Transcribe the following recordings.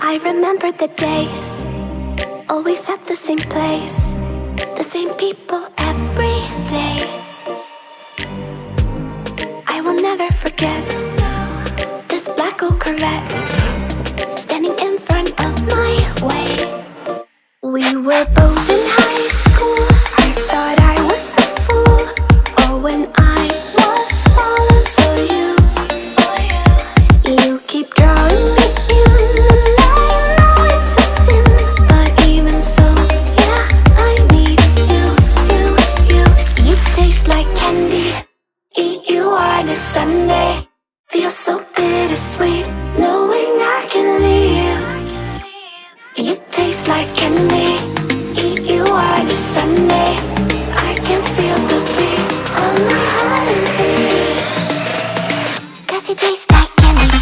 I remember the days, always at the same place, the same people every day. I will never forget this black old Corvette standing in front of my way. We were both in high school. I thought I was a fool. Oh, when I was falling for you. You keep drawing me in, and I know it's a sin, but even so, yeah, I need you, you, you. You taste like candy, eat you on a Sunday. Feel so bittersweet, knowing I can leave. You taste like candy, eat you on a Sunday. I can feel the beat of my heart and beats. 'Cause you taste like candy.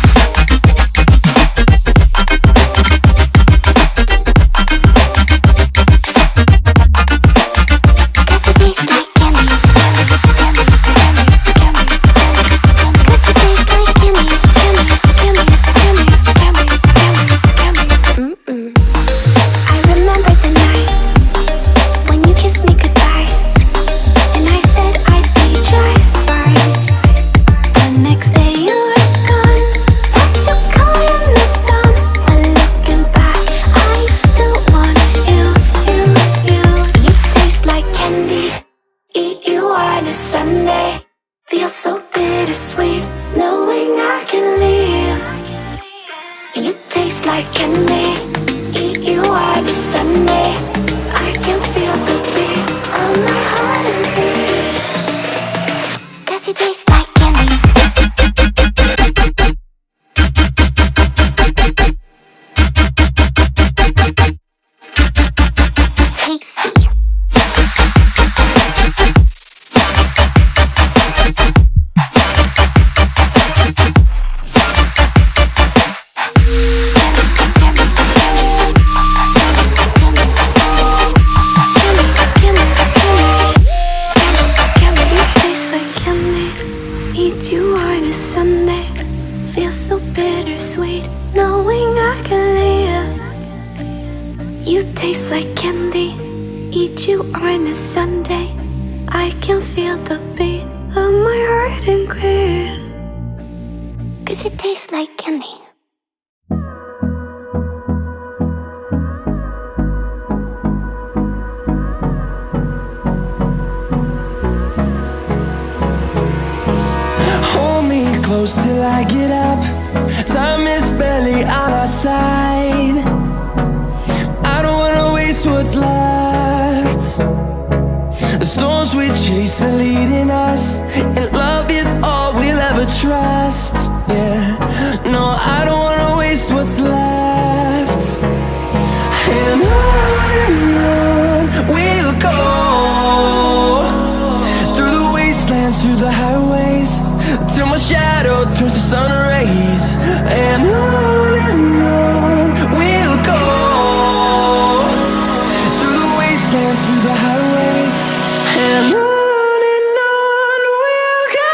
Sunday, feel so bittersweet, knowing I can leave. You taste like candy, eat you on a Sunday. I can feel the beat of my heart and beats. 'Cause you taste like candy. Tasty. You on a Sunday, feel so bittersweet, knowing I can leave. You taste like candy, eat you on a Sunday. I can feel the beat of my heart increase. 'Cause it tastes like candy. Close till I get up. Time is barely on our side. I don't wanna waste what's left. The storms we chase are leading us, and love is all we'll ever trust. Yeah, no, I don't wanna waste what's left. And on we'll go, through the wastelands, through the highways, till my shadow turns to sun rays. And on we'll go, through the wastelands, through the highways. And on we'll go.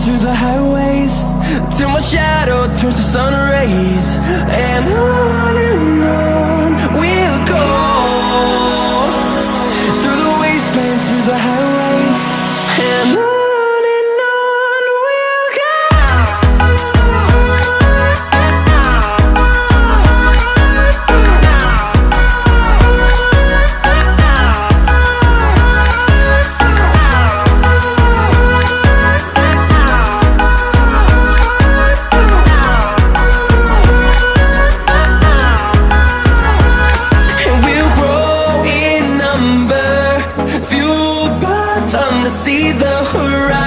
Through the highways, till my shadow turns to sun rays. And on we'll go, through the wastelands, through the highways. And on we'll go. see the horizon.